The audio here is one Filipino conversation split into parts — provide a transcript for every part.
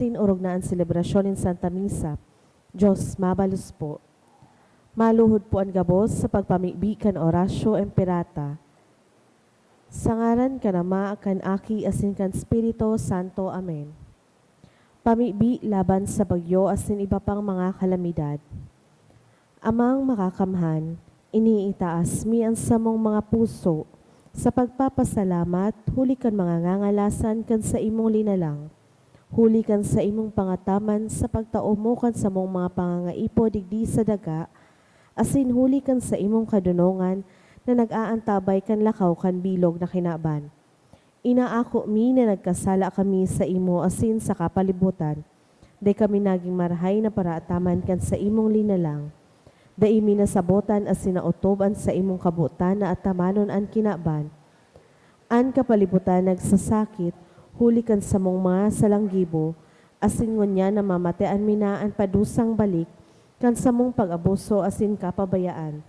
Tinurog na ang selebrasyon ng Santa Misa. Diyos mabalos po. Maluhod po ang gabos sa pagpamibikan orasyo emperata. Sangaran ka na maakan aki asin kan Spirito Santo. Amen. Pamibi laban sa bagyo asin iba pang mga kalamidad. Amang makakamhan, iniitaas mi ang samong mga puso sa pagpapasalamat, huli kan mga ngangalasan kan sa imong linalang. Huli kan sa imong pangataman sa pagtaumo kan sa mong mga pangangaipo digdi sa daga, asin huli kan sa imong kadunongan na nag-aantabay kan lakaw kan bilog na kinaban. Inaako mi na nagkasala kami sa imo asin sa kapalibutan, day kami naging marahay na paraataman kan sa imong linalang. Day mi nasabotan asin nautoban sa imong kabutan na atamanon an kinaban. An kapalibutan nagsasakit, huli kan sa mong mga salanggibo, asin ngunya na mamatean minaan padusang balik, kan sa mong pag-abuso asin kapabayaan.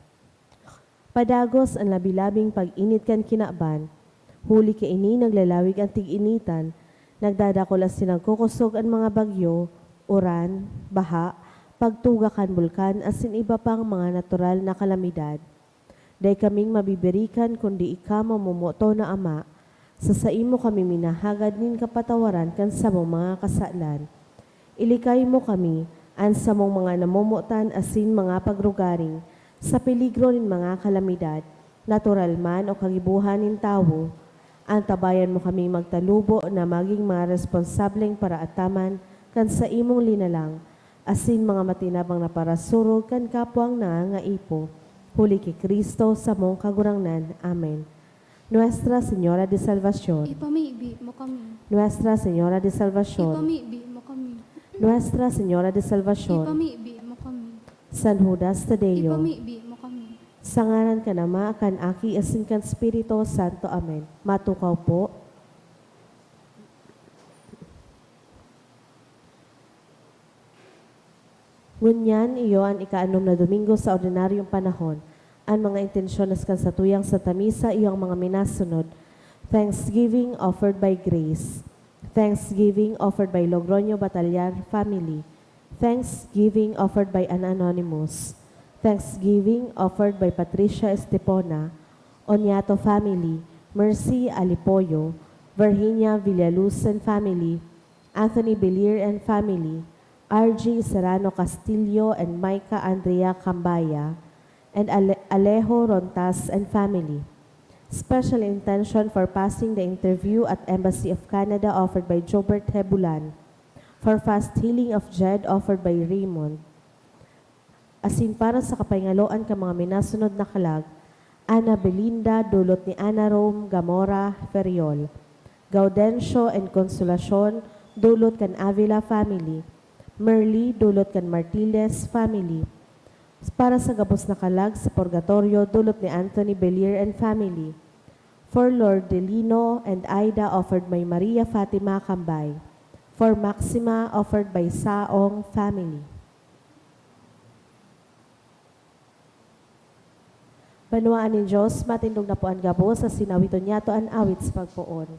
Padagos ang labilabing pag-init kan kinaban, huli ka ini naglalawig ang tig-initan, nagdadakol asin nagkukusog ang mga bagyo, uran, baha, pagtuga kan bulkan asin iba pang mga natural na kalamidad. Day kaming mabibirikan kundi ika mamumuto na Ama, sa imo kami minahagad nin kapatawaran kan sa mong mga kasalan. Ilikay mo kami, an sa mong mga namumutan asin mga pagrugaring, sa peligro nin mga kalamidad, natural man o kagibuhan nin tawo, antabayan mo kami magtalubo na maging mga responsableng paraataman kan sa imong linalang, asin mga matinabang na parasurog kan kapwang nangangaipo, huli kay Kristo sa mong kagurangnan. Amen. Nuestra Señora de Salvación. Ipamibi mo kami. Nuestra Señora de Salvación. Ipamibi mo kami. Nuestra Señora de Salvación. Ipamibi mo kami. San Judas Tadeo. Ipamibi mo kami. Sangaran ka na maakan aki asin kan Spirito Santo. Amen. Matukaw po. Ngunyan iyo ang ikaanom na Domingo sa ordinaryong panahon. Ang mga intensyones kan sa tuyang Santa Misa iyong mga minasunod. Thanksgiving offered by Grace. Thanksgiving offered by Logroño Batallar family. Thanksgiving offered by an anonymous. Thanksgiving offered by Patricia Estepona, Oniato family, Mercy Alipoyo, Virginia Villaluz and family, Anthony Belier and family, R.G. Serrano Castillo and Micah Andrea Cambaya, and Alejo Rontas and family. Special intention for passing the interview at Embassy of Canada offered by Jobert Hebulan. For fast healing of Jed offered by Raymond. Asin para sa kapayngaloan ka mga minasunod na kalag, Ana Belinda dulot ni Ana Rome Gamora Feriol. Gaudencio and Consolacion dulot kan Avila family. Merly dulot kan Martiles family. Para sa gabos na kalag sa purgatorio, dulot ni Anthony Belier and family. For Lord Delino and Aida offered by Maria Fatima Cambay. For Maxima offered by Saong family. Banuaan ni Diyos, matindog na po ang gabos sa sinawiton niya to ang awit sa pagpuon.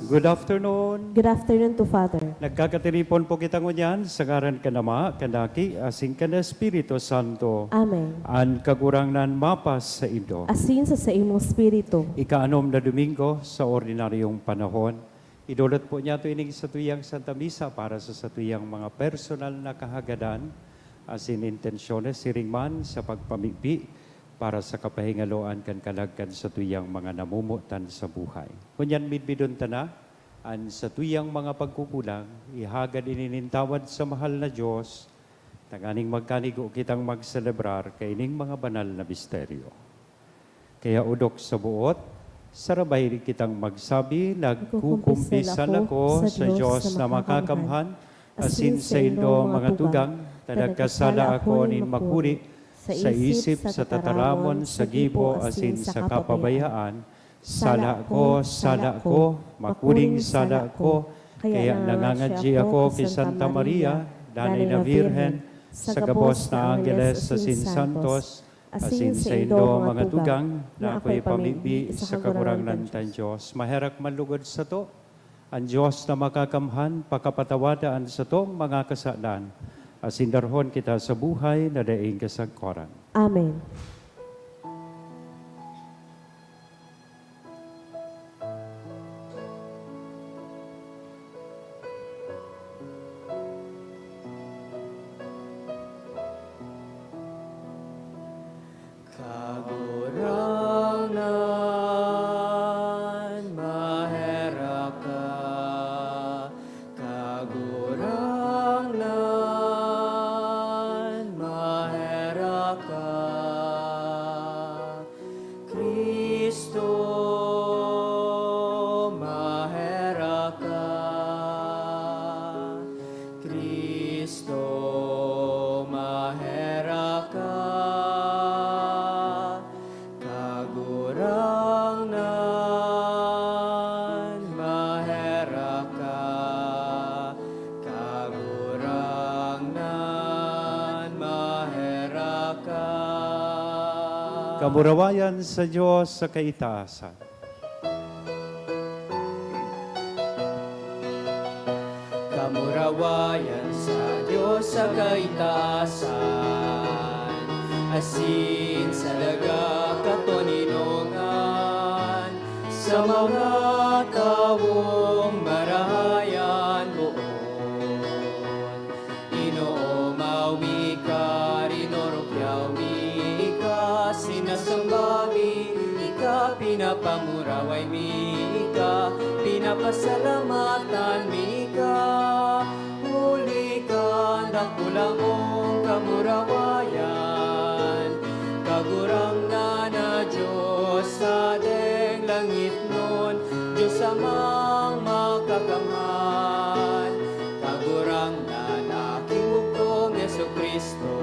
Good afternoon. Good afternoon to Father. Nagkakatiripon po kita ngunyan sa ngaran kanama, kanaki, asing kana Espiritu Santo. Amen. An kagurangnan mapas sa Indo. Asin sa imong spirito. Ikaanom na Domingo sa ordinaryong panahon. Idulot po niya ito ining sa tuyang Santa Misa para sa tuyang mga personal na kahagadan, asin intensyones siringman sa pagpamigbi para sa kapahingaloan kan kalagkan sa tuyang mga namumutan sa buhay. Kunyan midbidon tana, an sa tuyang mga pagkukulang, ihagad ininintawad sa mahal na Diyos, taganing magkanigo kitang magselebrar kay ining mga banal na misteryo. Kaya udok sa buot, Sarabay kitang magsabi, nagkukumpisal ako sa Diyos na makakamhan, asin sa indo mga tugang, nagkasala ako nin makuri, sa isip, sa tataramon, sa gibo, asin sa kapabayaan, sala ko, makuring sala ko, kaya nangangadji ako kay Santa Maria, Danay na Virhen, sa gabos na Angeles, asin Santos, asin sa indo mga tugang, na ako'y pamibi sa kagurangan ng Diyos. Maherak manlugod sa to, ang Diyos na makakamhan, pakapatawan sa tong mga kasalan, asin darhon kita sa buhay na daing kasagkoran. Amen. Kagurangan, mahera ka. Kagurangan, mahera ka. Kristo, mahera ka. Kristo, mahera ka. Kagurangan, mahera ka. Kagurangan, mahera ka. Kamurawayan sa Diyos sa kaitaasan. Kamurawayan sa Diyos sa kaitaasan, asin sa daga katoninongan, sa mga tawong marahayan buon. Inoomawi ka, rinorokyawi ka, sinasambawi, ika pinapamuraway mi ika, pinapasalamatan mi ika. Huli ka, dakulang mong kamurawayan, kagurang na Diyos sa deng langit nun, Diyos amang makakamhan, kagurang na kimugtong Yesu Kristo,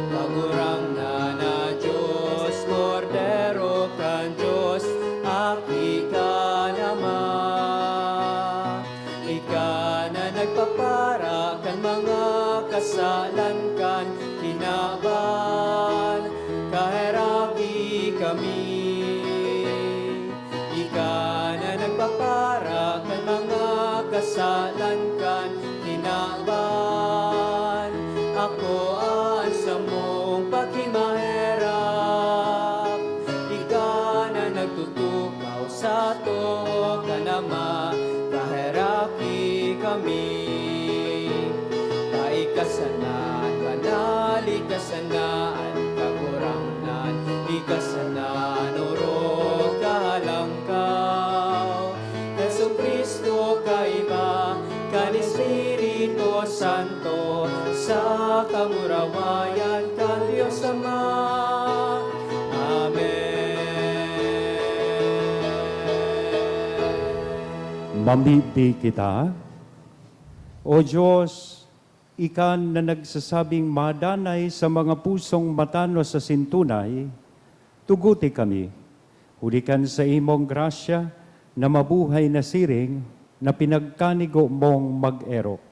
kagurang na Diyos, Cordero kan Diyos, aki ka naman. Ika na nagpapara kan mga kasalan kan kinaban, kaheraki kami. Ika na nagpapara kan mga kasalan kan kinaban, ako ang sa mong pagkimaherap. Ika na nagtutukaw sa to kanama, kaheraki kami. Kaikasanan, kanalikasanan, kagurangnan, likasanan, uro kahalangkaw. Yesu Kristo kaiba, kan Espiritu Santo, sa kamurawayan kan Diyos Ama. Amen. Mambibi kita. O Diyos, ikan na nagsasabing madanay sa mga pusong matano sa sintunay, tuguti kami. Hulikan sa imong grasya na mabuhay na siring na pinagkanigo mong mag-erok.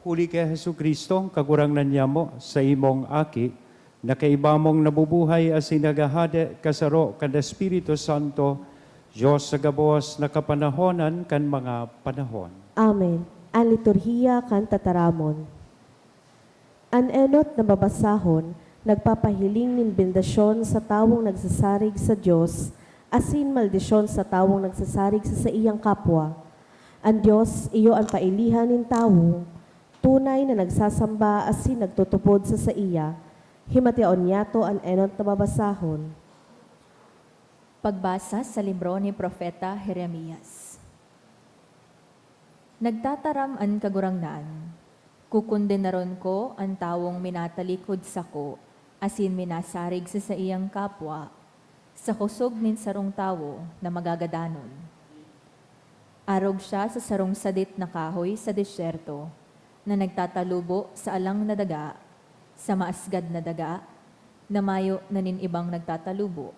Huli kay Hesu Kristo, kagurangnan niya mo sa imong aki, na kaiba mong nabubuhay as sinagahade kasaro kan Espiritu Santo, Diyos sa gabos na kapanahonan kan mga panahon. Amen. Ang liturhiya kan tataramon. Ang enot na babasahon, nagpapahiling nin bendasyon sa tawong nagsasarig sa Diyos, asin maldisyon sa tawong nagsasarig sa iyang kapwa. Ang Diyos, iyo ang pailihan nin tawo, tunay na nagsasamba asin nagtutupod sa iya. Himatiaon niyato ang enot na babasahon. Pagbasa sa libro ni Propeta Jeremias. Nagtataram an kagurangnan, kukundenaron ko ang tawong minatalikod sa ko, asin minasarig sa iyang kapwa. sa kusog nin sarong tawo na magagadanon. Arog siya sa sarong sadit na kahoy sa disyerto, na nagtatalubo sa alang na daga, sa maasgad na daga, na mayo na nin ibang nagtatalubo.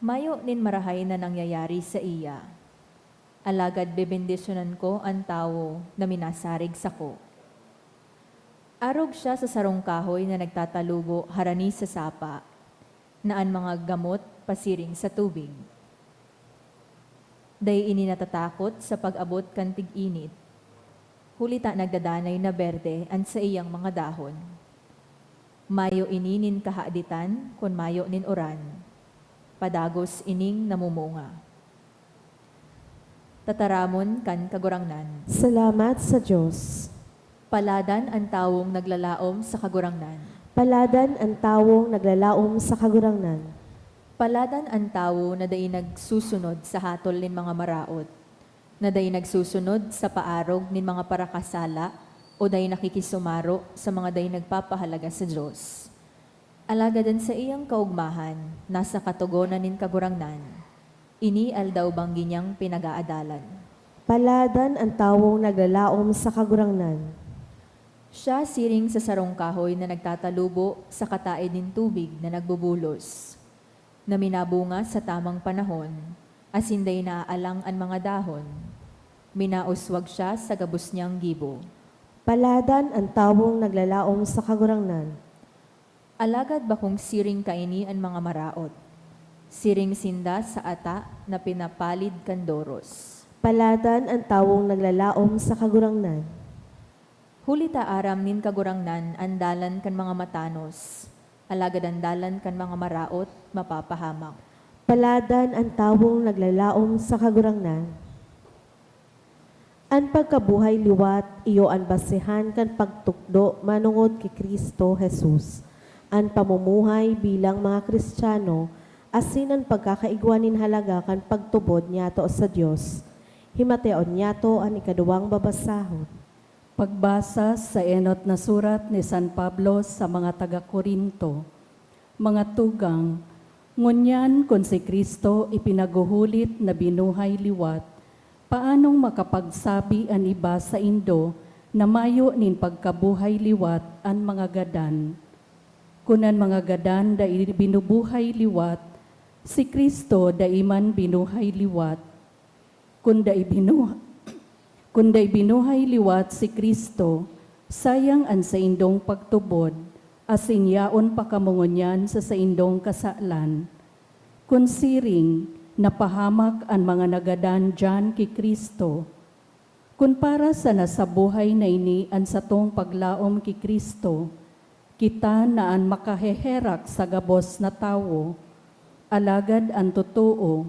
Mayo nin marahay na nangyayari sa iya. Alagad bebendisyonan ko ang tawo na minasarig sa ko. Arog siya sa sarong kahoy na nagtatalubo harani sa sapa, naan mga gamot pasiring sa tubig. Day ini natatakot sa pag-abot kantig init. Hulita nagdadanay na berde an sa iyang mga dahon. Mayo ini nin kahaditan kun mayo nin oran. Padagos ining namumunga. Tataramon kan kagurangnan. Salamat sa Diyos. Paladan ang tawong naglalaom sa kagurangnan. Paladan ang tawong naglalaom sa kagurangnan. Paladan ang tawo na day nagsusunod sa hatol nin mga maraot, na day nagsusunod sa paarog nin mga parakasala o day nakikisumaro sa mga day nagpapahalaga sa Diyos. Alagadan sa iyang kaugmahan, nasa katugonan nin kagurangnan, ini aldaw bang ginyang pinag-aadalan. Paladan ang tawong naglalaom sa kagurangnan. Siya siring sa sarong kahoy na nagtatalubo sa kataid nin tubig na nagbubulos, na minabunga sa tamang panahon, asinday naaalang ang mga dahon. Minauswag siya sa gabos niyang gibo. Paladan ang tawong naglalaom sa kagurangnan. Alagad ba kung siring kaini ang mga maraot? Siring sinda sa ata na pinapalid kandoros. Paladan ang tawong naglalaom sa kagurangnan. Hulita aram nin kagurangnan andalan kan mga matanos. Alagad andalan kan mga maraot mapapahamak. Paladan ang tawong naglalaom sa kagurangnan. Ang pagkabuhay liwat, iyo ang basihan kan pagtukdo manungod kay Kristo Jesus. Ang pamumuhay bilang mga Kristiyano, asin ang pagkakaigwanin halaga kan pagtubod niyato sa Dios. Himateon niyato ang ikaduwang babasahon. Pagbasa sa enot na surat ni San Pablo sa mga taga-Korinto. Mga tugang, ngunyan kung si Kristo ipinaguhulit na binuhay liwat, paanong makapagsabi ang iba sa Indo na mayo nin pagkabuhay liwat ang mga gadan? Kunan mga gadan da binubuhay liwat, si Kristo da iman binuhay liwat. Kunda ibinuhay liwat si Kristo, sayang ang sa indong pagtubod, asin yaon pakamungunyan sa indong kasalan. Kun siring, napahamak ang mga nagadan dyan ki Kristo. Kun para sa nasabuhay na ini ang satong paglaom ki Kristo, kita naan makaheherak sa gabos na tawo, alagad ang totoo,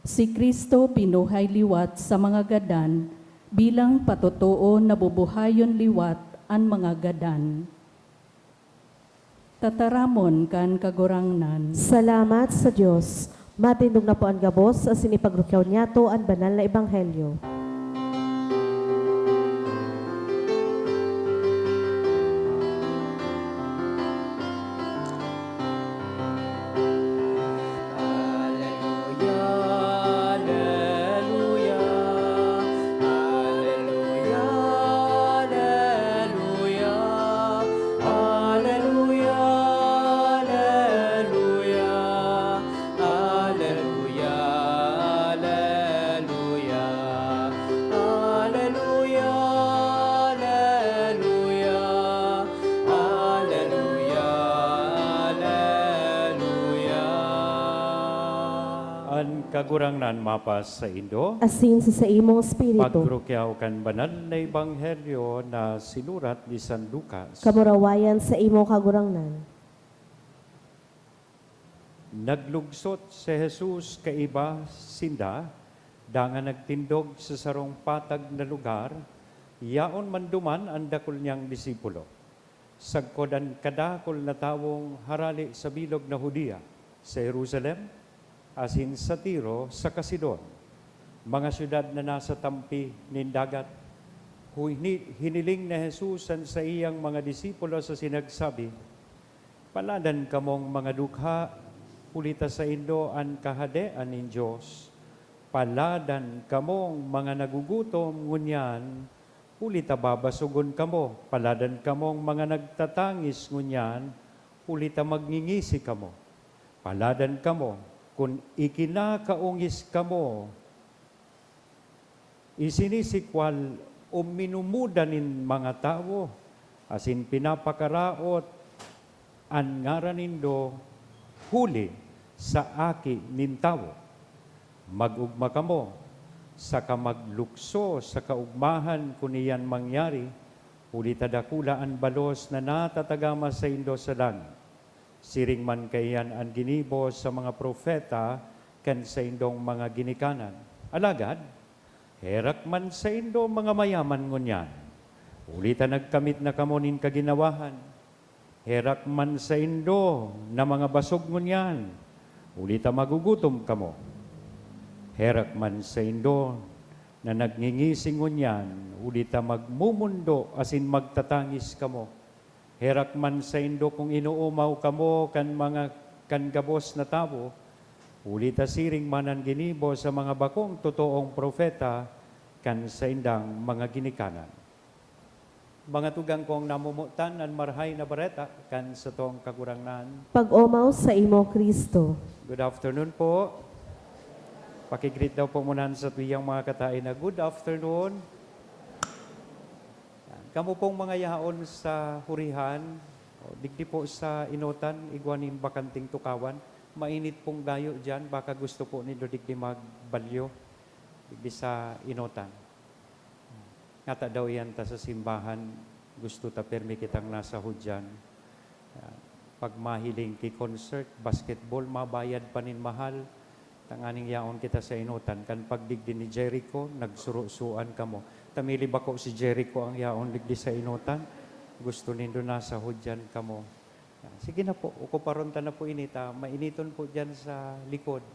si Kristo pinuhay liwat sa mga gadan, bilang patotoo na bubuhayon liwat ang mga gadan. Tataramon kan kagurangnan. Salamat sa Diyos. Matindog na po ang gabos sa sinipagrukyaw niyato ang banal na ebanghelyo. Kagurangnan mapas sa Indo, Asin sa imong espiritu. paggrukyaw kan banal na ebanghelyo na sinurat ni San Lucas. Kamurawayan sa imong kagurangnan. Naglugsot si Jesus kaiba sinda, dangan nagtindog sa sarong patag na lugar, yaon manduman ang dakol niyang disipulo. Sagkod ang kadakol na tawong harali sa bilog na Hudiya, sa Jerusalem, asin sa Tiro, sa Kasidon, mga syudad na nasa tampi nin dagat. Hiniling na Jesus sa iyang mga disipulo sa sinagsabi, paladan kamong mga dukha, Pulita sa Indo an kahadean nin Diyos. Paladan kamong mga nagugutom ngunyan, ulita babasugon kamo. Paladan kamong mga nagtatangis ngunyan, ulita magngingisi kamo. Paladan kamo, kung ikinakaungis kamo, isinisikwal o minumudanin mga tao, asin pinapakaraot, an ngaranindo, huli sa aki nin tao. Magugma kamo, sa kamaglukso, sa kaugmahan kuniyan mangyari, ulita dakula an balos na natatagama sa Indo sa langit. Siring man kayan ang ginibo sa mga profeta kan sa indong mga ginikanan. Alagad, herak man sa Indo mga mayaman ngunyan. Ulita nagkamit na kamo nin kaginawahan. Herak man sa Indo na mga basog ngunyan. Ulita magugutom kamo. Herak man sa Indo na nagngingising ngunyan. Ulita magmumundo asin magtatangis kamo. Herak man sa Indo kung inuumaw kamo kan mga gabos na tao, ulita siring man ang ginibo sa mga bakong totoong profeta kan sa indang mga ginikanan. Mga tugang kong namumutan ang marhay na bareta kan sa tong kagurangan. Pag-umaw sa imo, Kristo. Good afternoon po. Pakigreet daw po muna sa tuyang mga katain na good afternoon. Kamu pong mga yaon sa hurihan, digdi po sa inutan, igwanin bakanting tukawan, mainit pong gayo dyan, baka gusto po nito digdi magbalyo, digdi sa inutan. Ngata daw yan ta sa simbahan, gusto ta permi kitang nasa hudyan. Pag mahiling ki concert, basketball, mabayad pa nin mahal, tanganing yaon kita sa inutan, kan pagdigdi ni Jericho, nagsuro-suan kamo. Tamili ba ko si Jericho ang yaon ligdi sa inutan? Gusto nindo nasa hudyan kamo. Sige na po, ukuparonta na po inita. Mainiton po dyan sa likod.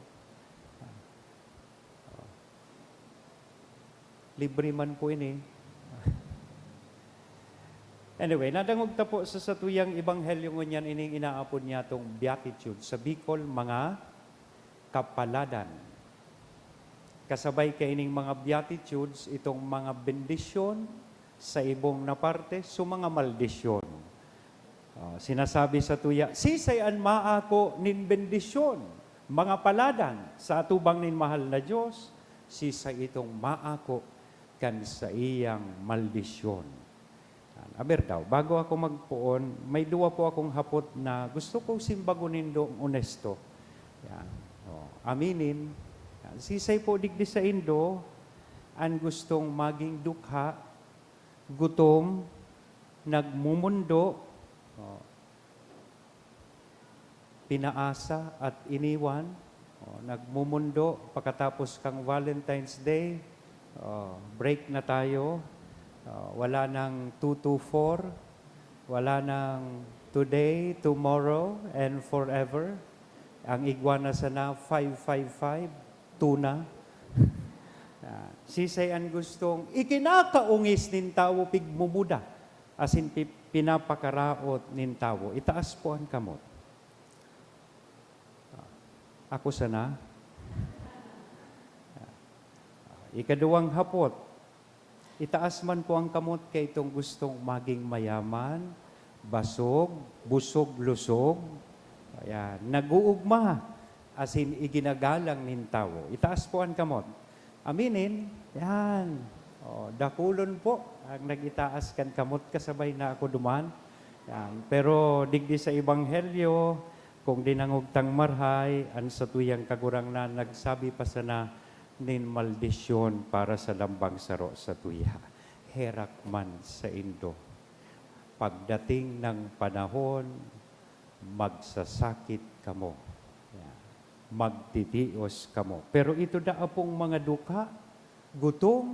Libre man po ini. Anyway, nadangog ta po sa satuyang Ebanghelyo ngunyan ining inaapon niya tong Beatitude. Sa Bicol, mga kapaladan. Kasabay kaining mga beatitudes, itong mga bendisyon sa ibong na parte, so mga maldisyon. Sinasabi sa tuya, sisayan maako nin bendisyon, mga paladan sa atubang nin mahal na Diyos, sisay itong maako kan sa iyang maldisyon. Aber daw, bago ako magpuon, may duwa po akong hapot na gusto kong simbagunin doong onesto. Yan. Aminin, sisay po digdi sa Indo, ang gustong maging dukha, gutom, nagmumundo, pinaasa at iniwan, nagmumundo, pagkatapos kang Valentine's Day, break na tayo, wala nang 224, wala nang today, tomorrow, and forever. Ang igwana sana 555, tuna. Sisay ang gustong ikinakaungis nin tao pigmumuda, asin pinapakaraot nin tao. Itaas po ang kamot. Ako sana. Ikaduwang hapot, itaas man po ang kamot kay itong gustong maging mayaman, basog, busog, lusog. Ayan, nag-uugma, asin iginagalang nin tao. Itaas po ang kamot. Aminin, yan. Dakulon po, ang nag-itaas kan kamot, kasabay na ako duman. Yan. Pero digdi sa Ebanghelyo, kung dinangugtang marhay, ang sa tuyang kagurang na nagsabi pa sana, nin maldisyon para sa lambang saro sa tuya. Herak man sa Indo. Pagdating ng panahon, magsasakit kamo. Magtitios kamo. Pero ito daa pong mga duka, gutom,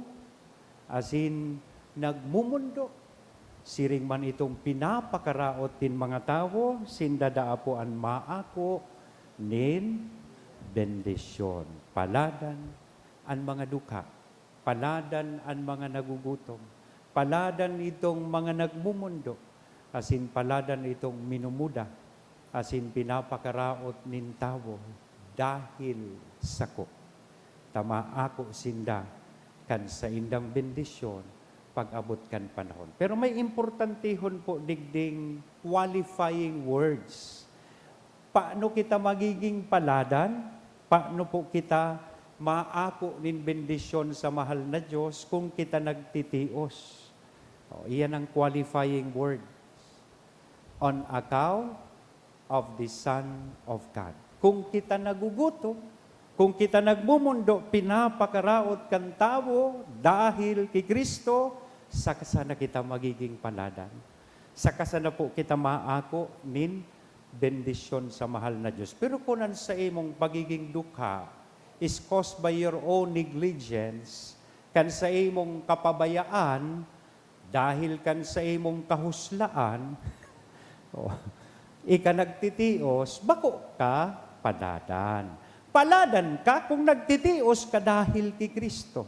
asin nagmumundo. Siring man itong pinapakaraot din mga tao, sindadaa po ang maako, nin, bendisyon. Paladan ang mga duka. Paladan ang mga nagugutom. Paladan itong mga nagmumundo. Asin paladan itong minumuda. asin pinapakaraot nin tawo dahil sako. Tama ako sinda kan sa indang bendisyon pag-abot kan panahon. Pero may importantihon po digding qualifying words. Paano kita magiging paladan? Paano po kita maako nin bendisyon sa mahal na Diyos kung kita nagtitios? Iyan ang qualifying word. On account of the Son of God. Kung kita nagugutom, kung kita nagmumundo, pinapakaraot kan tao dahil kay Kristo, saka sana kita magiging paladan. Saka sana po kita maako nin bendisyon sa mahal na Diyos. Pero kunan sa imong pagiging dukha is caused by your own negligence, kan sa imong kapabayaan, dahil kan sa imong kahuslaan, ika nagtitios, bako ka paladan. Paladan ka kung nagtitios ka dahil kay Kristo.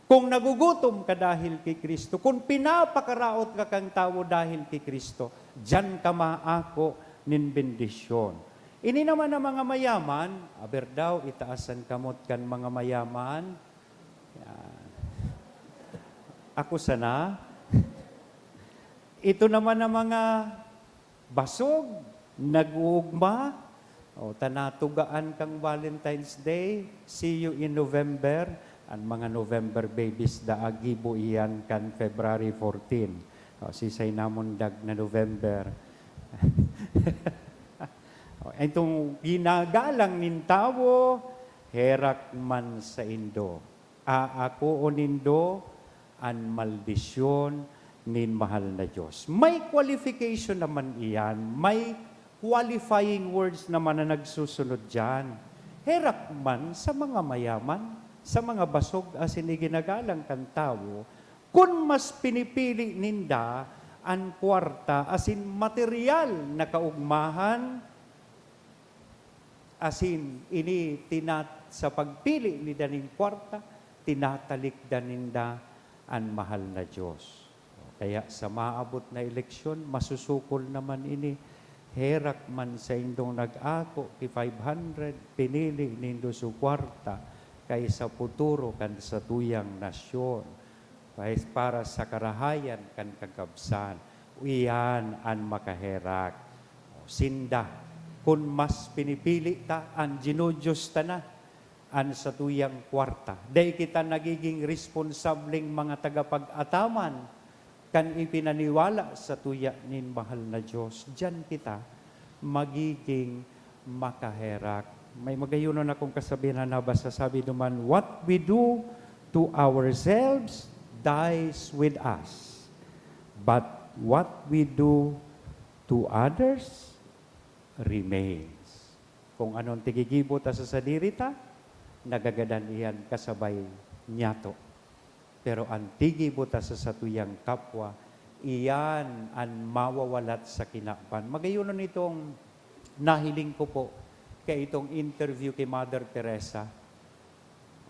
Kung nagugutom ka dahil kay Kristo. Kung pinapakaraot ka kang tao dahil kay Kristo. Diyan ka maako nin bendisyon. Ini naman ang mga mayaman, aber daw itaasan kamot kan mga mayaman. Yan. Ako sana. Ito naman ang mga basog, nag-uugma, tanatugaan kang Valentine's Day, see you in November, ang mga November babies daagibo iyan kan February 14. Sisay namon dag na November. Itong ginagalang nin tawo, herak man sa indo. Aako o nindo, an maldisyon nin mahal na Diyos. May qualification naman iyan, may qualifying words naman na nagsusunod dyan. Herak man sa mga mayaman, sa mga basog asin iginagalang kan tao, kung mas pinipili ninda ang kwarta asin material na kaugmahan, asin ini sa pagpili ni daning kwarta, tinatalik daninda ang mahal na Diyos. Kaya sa maabot na eleksyon, masusukol naman ini, herak man sa indong nag-ako, ki 500, pinili nindo su kwarta, kay sa puturo kan sa tuyang nasyon, para sa karahayan kan kagabsan, uyan an makaherak. Sinda, kung mas pinipili ta, an ginudyos ta na, an sa tuyang kwarta. Dahil kita nagiging responsableng mga tagapag-ataman, kan ipinaniwala sa tuya nin mahal na Diyos, diyan kita magiging makaherak. May magayunon akong kasabihan na nabasa, sabi naman, what we do to ourselves dies with us. But what we do to others remains. Kung anong tigigibot sa sadirita, nagagadan iyan kasabay nyato. Pero ang tigibot sa satuyang kapwa, iyan ang mawawalat sa kinakpan. Magayunon itong nahiling ko po kay itong interview kay Mother Teresa.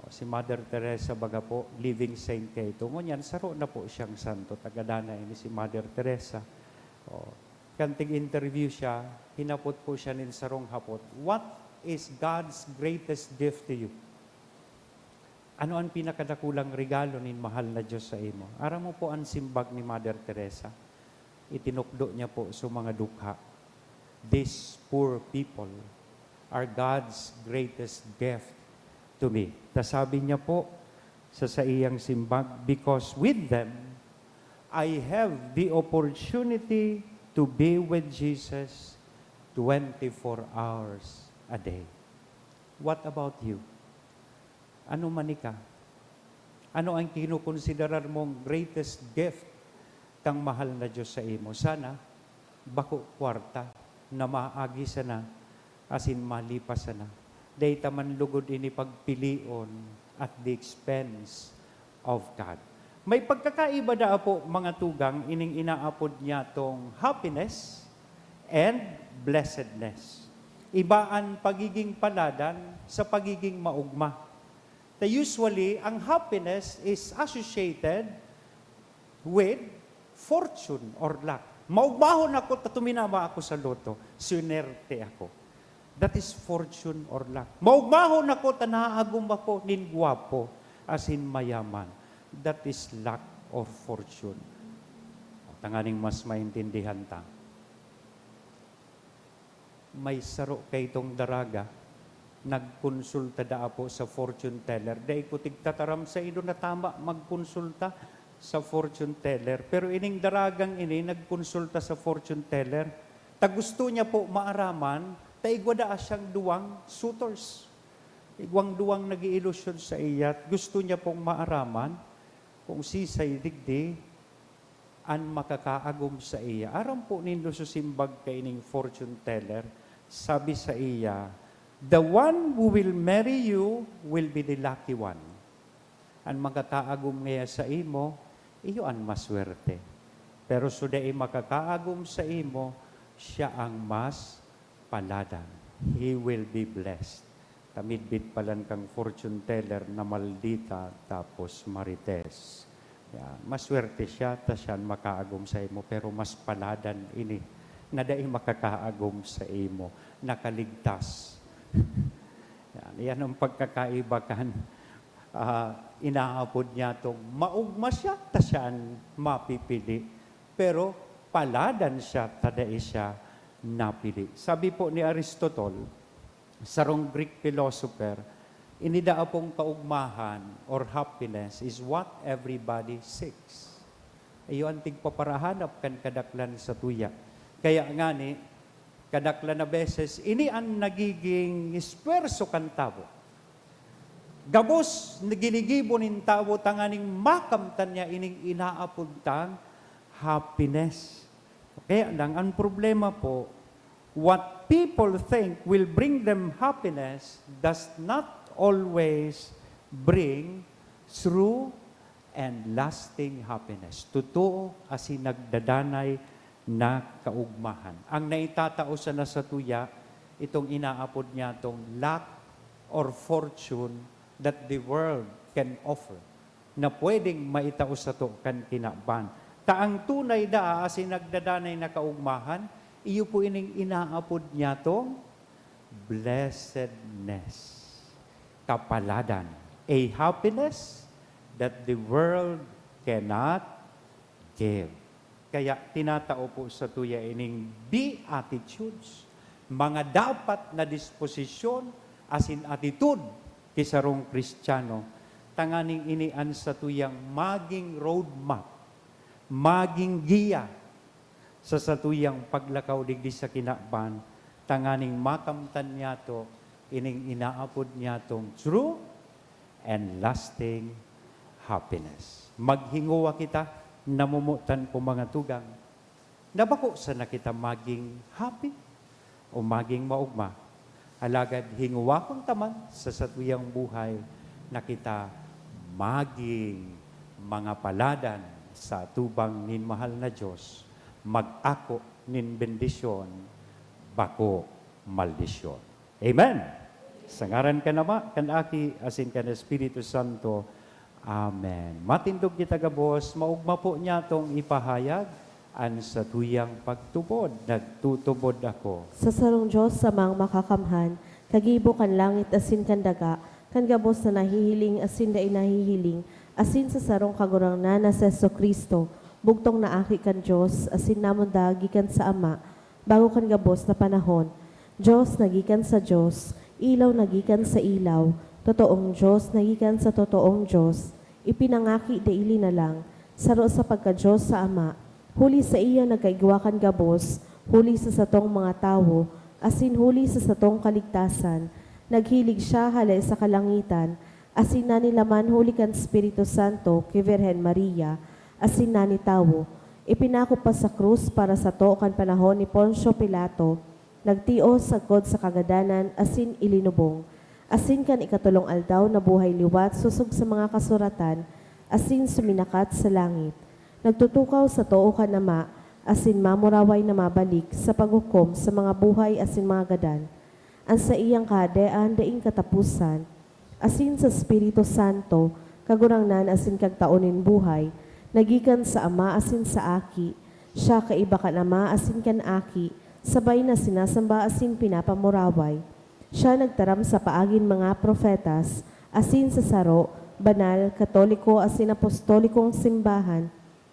Si Mother Teresa baga po, living saint kay ito. Ngunyan, saro na po siyang santo. Tagadana ini si Mother Teresa. Kanting interview siya, hinapot po siya nin sarong hapot. What is God's greatest gift to you? Ano ang pinakadakulang regalo nin mahal na Diyos sa imo? Aram mo po ang simbag ni Mother Teresa. Itinukdo niya po sa mga dukha. These poor people are God's greatest gift to me. Sabi niya po sa iyang simbag, because with them, I have the opportunity to be with Jesus 24 hours a day. What about you? Ano manika? Ano ang kinukonsiderar mong greatest gift kang mahal na Diyos sa imo? Sana, bako kwarta, na maagi sana, asin malipas sana. Day taman lugod ini pagpilion at the expense of God. May pagkakaiba da po mga tugang, ining inaapod niya tong happiness and blessedness. Ibaan pagiging paladan sa pagiging maugma. Usually, ang happiness is associated with fortune or luck. Maugmahon ako, tuminama ako sa loto. Swinerte ako. That is fortune or luck. Maugmahon ako, tanaagom ako, nin guwapo, as in mayaman. That is luck or fortune. Tanganing mas maintindihan ta. May saro kay itong daraga, nagkonsulta da po sa fortune teller. Dahil ko tigtataram sa ido na tama magkonsulta sa fortune teller. Pero ining daragang ini, nagkonsulta sa fortune teller. Tagusto niya po maaraman, taigwada siyang duwang suitors. Igwang duwang nag-iilusyon sa iya. Gusto niya pong maaraman kung sisay digdi an makakaagom sa iya. Aram po nindo susimbag kay ining fortune teller, sabi sa iya, the one who will marry you will be the lucky one. An makakaagom ngaya sa imo, iyo ang maswerte. Pero suday makakaagom sa imo, siya ang mas paladan. He will be blessed. Tamidbit palan kang fortune teller na maldita tapos marites. Yan. Maswerte siya, ta siya makaagom sa imo, pero mas paladan ini na dahil makakaagom sa imo, nakaligtas. Yan ang pagkakaibakan. Inaapod niya itong maugma siya, ta siyang mapipili. Pero paladan siya, tadai siya napili. Sabi po ni Aristotle, sarong Greek philosopher, inida pong kaugmahan or happiness is what everybody seeks. Iyo ang tigpaparahanap kan kadaklan sa tuya. Kaya nga ni, kadaklan na beses, ini ang nagiging espuerso kan tao. Gabos, naginigibo nin tao, tanganing makamtan niya ining inaapuntang happiness. Kaya lang, ang problema po, what people think will bring them happiness does not always bring true and lasting happiness. Totoo asin nagdadanay na kaugmahan. Ang naitatao sa tuya, itong inaapod niya itong luck or fortune that the world can offer, na pwedeng maitao sa to kan kinaban. Taang tunay da asin nagdadanay na kaugmahan, iyo po ining inaapod niya itong blessedness, kapaladan, a happiness that the world cannot give. Kaya tinatao po sa tuya ining beatitudes, mga dapat na disposisyon asin attitude kisarong Kristiyano, tanganing inian sa tuyang maging roadmap, maging giya sa satuyang paglakaw digdi sa kinaban, tanganing makamtan niya to, ining inaapod niya tong true and lasting happiness. Maghinguwa kita, namumutan ko mga tugang, nabako sana kita maging happy o maging maugma. Alagad hinguwa kong taman sa satuyang buhay na kita maging mga paladan sa tubang nin mahal na Diyos, mag-ako nin bendisyon, bako maldisyon. Amen. Sangaran ka nama, kan aki, asin kan Espiritu Santo. Amen. Matindog kita gabos, maugma po niya tong ipahayag, an sa tuyang pagtubod, nagtutubod ako. Sa sarong Diyos samang makakamhan, kagibo kan langit asin kan daga, kan gabos na nahihiling asin dai nahihiling, asin sa sarong kagurang na sa Kristo, bugtong na aki kan Diyos, asin namon gikan sa Ama, bago kan gabos na panahon. Diyos nagikan sa Diyos, ilaw nagikan sa ilaw, totoong Diyos nagikan sa totoong Diyos, ipinangaki daili na lang, saro sa pagka-Diyos sa Ama, huli sa iya nagkaigwakan gabos, huli sa satong mga tawo, asin huli sa satong kaligtasan, naghilig siya halay sa kalangitan, asin na nilaman huli kan Espiritu Santo kay Virhen Maria, asin na ni tawo, ipinako pa sa krus para sa to kan panahon ni Poncio Pilato, nagtios sagkod sa kagadanan, asin ilinubong, asin kan ikatulong aldaw na buhay liwat susog sa mga kasuratan, asin suminakat sa langit. Nagtutukaw sa too ka nama, asin mamuraway na mabalik sa paghukom sa mga buhay asin mga gadan. Ang sa iyang kadean daing katapusan, asin sa Espiritu Santo, kagurangnan asin kagtaonin buhay, nagikan sa Ama asin sa Aki, Siya kaiba kan ama asin kan aki, sabay na sinasamba asin pinapamuraway. Siya nagtaram sa paagin mga profetas, asin sa saro, banal, katoliko, asin apostolikong simbahan.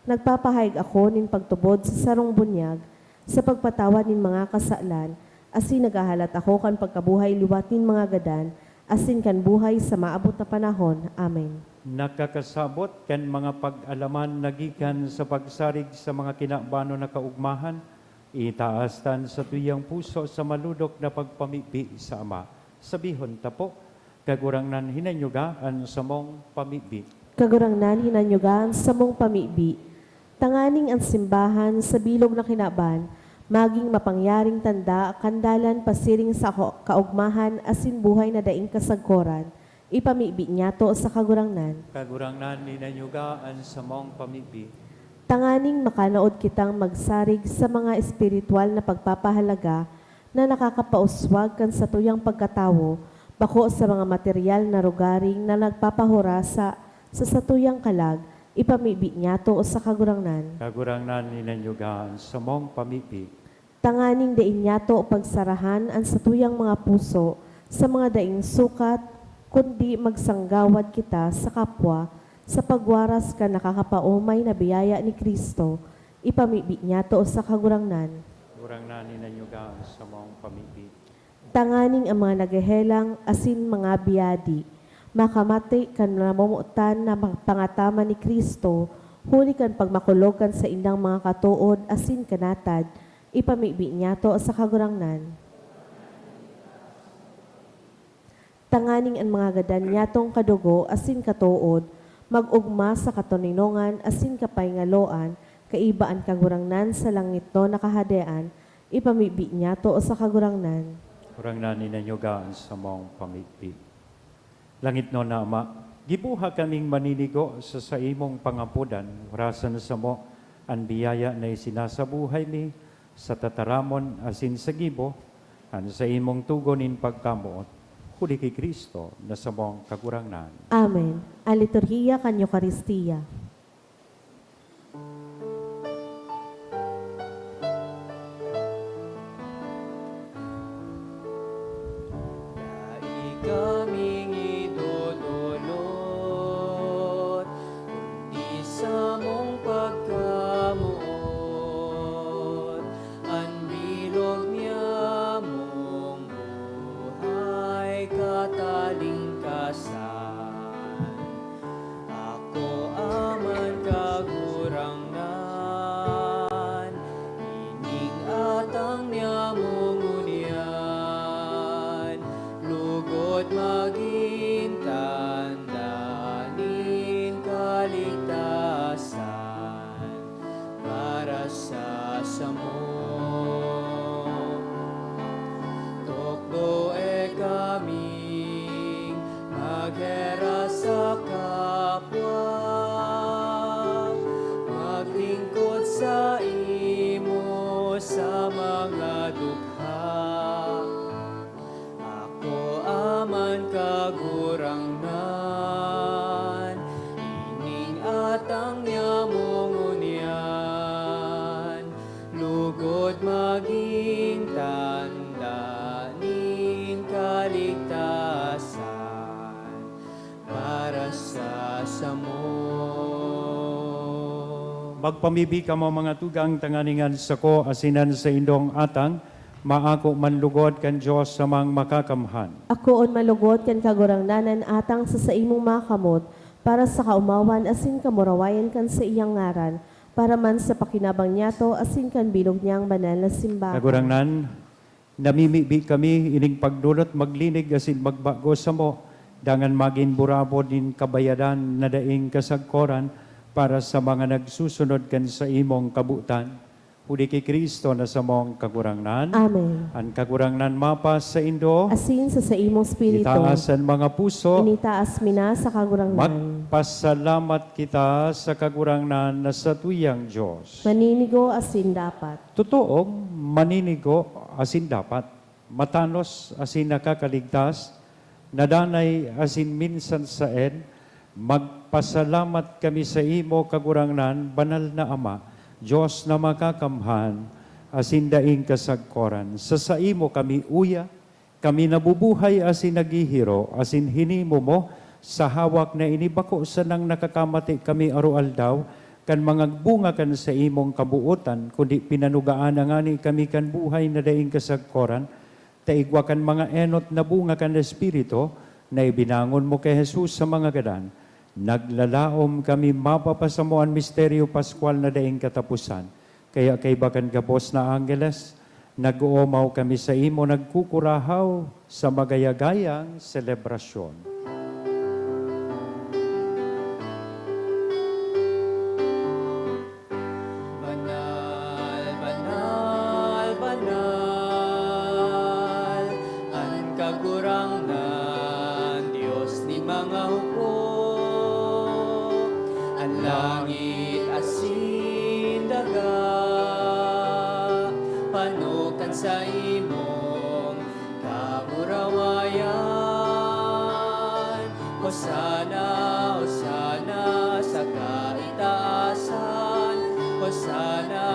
Nagpapahayag ako nin pagtubod sa sarong bunyag, sa pagpatawad nin mga kasalan, asin nagahalat ako kan pagkabuhay liwat nin mga gadan, asin kan buhay sa maabot na panahon. Amen. Nakakasabot kan mga pag-alaman nagikan sa pagsarig sa mga kinabano na kaugmahan, itaastan sa tuyang puso sa maludok na pagpamipi sa Ama. Sabihon tapo, kagurangnan hinanyugaan sa mong pamipi. Kagurangnan hinanyugaan sa mong pamibi, tanganing ang simbahan sa bilog na kinaban, maging mapangyaring tanda, kandalan pasiring sa kaugmahan, asin buhay na daing kasagkoran, ipamibi niya to sa kagurangnan. Kagurangnan hinanyugaan sa mong pamipi. Tanganing makanaod kitang magsarig sa mga espiritual na pagpapahalaga na nakakapauswag kan sa tuyang pagkatawo, bako sa mga material na rugaring na nagpapahura sa satuyang kalag, ipamibi niya to sa kagurangnan. Kagurangnan hinanyugaan sa mong pamipi. Tanganing daing niya to pagsarahan ang satuyang mga puso sa mga daing sukat, kundi magsanggawad kita sa kapwa sa pagwaras ka nakakapaumay na biyaya ni Kristo, ipamibi niya to sa kagurangnan. Kagurangnan hinanyugaan sa mong pamipi. Tanganing ang mga nagahelang asin mga biyadi, makamati kan namumutan na pangatama ni Kristo, huli kan pagmakulogan sa indang mga katuod asin kanatad, ipamibi niya to sa kagurangnan. Tanganing ang mga gadan niya tong kadugo asin katuod, magugma sa katuninongan asin kapayngaloan, kaibaan kagurangnan sa langit no nakahadean, ipamibi niya to sa kagurangnan. Kurangnan ninanyugaan sa mong pamipi. Langit no na Ama, gibuha kaming maninigo sa imong pangapudan, orasan sa mo, ang biyaya na isinasabuhay mi, sa tataramon asin sa gibo, an sa imong tugonin pagkamuot, huli kay Kristo na sa mong kagurangnan. Amen. Ang liturhiya kan Eucharistia. Dai kaming idudulot, kundi sa mong pagkamuot, ang bilog niya mong buhay katalingkasan. Ako aman kagurangnan, ining atang niya mong unian, lugod maging tandanin kaligtasan para sa samo. Tukdo kaming maghera sa kapwa, maglingkod sa imo sa mga dukha. Ako aman kagurangnan, ining atang niya mong unian, lugod maging tandanin kaligtasan para sa samo. Magpamibi ka mo mga tugang tanganingan sa ko asinan sa indong atang, maako manlugod kan Diyos sa mang makakamhan. Ako on malugod kan kagurangnanan atang sa imong makamot, para sa kaumawan asin kamurawayan kan sa iyang ngaran, para man sa pakinabang niya to asin kan bilog niyang banal na simbahan. Kagurangnan, namimibi kami ining pagdulot maglinig asin magbago sa mo, dangan maging burabo din kabayadan na daing kasagkoran para sa mga nagsusunod kan sa imong kabutan. Huli kay Kristo na sa mong kagurangnan. Amen. Ang kagurangnan mapas sa Indo, Asin sa imong spirito, itaasan mga puso, initaas mina sa kagurangnan. magpasalamat kita sa kagurangnan na sa tuyang Diyos. Maninigo asin dapat. Totoong maninigo asin dapat, matanos asin nakakaligtas, nadanay asin minsan saen, magpasalamat kami sa imo kagurangnan, banal na Ama, Diyos na makakamhan, asin daing kasagkoran. Sa saimo kami uya, kami nabubuhay asin nagihiro, asin hinimo mo, sa hawak na inibako sa nang nakakamati kami arualdaw, kan mga bunga kan sa imong kabuutan, kundi pinanugaan na ngani kami kan buhay na daing kasagkoran, taigwa kan mga enot na bunga kan Espiritu, na ibinangon mo kay Jesus sa mga gadan. Naglalaom kami mapapasamuan misteryo Pascual na daing katapusan. Kaya kay bakan gabos na Angeles, nag-uumaw kami sa imo, nagkukurahaw sa magayagayang selebrasyon. Banal, banal, banal, ang kagurangnan, Diyos ni mga hukbo, ang langit asin daga, panukan sa imong kamurawayan. Hosana, Hosana sa kaitaasan, Hosana,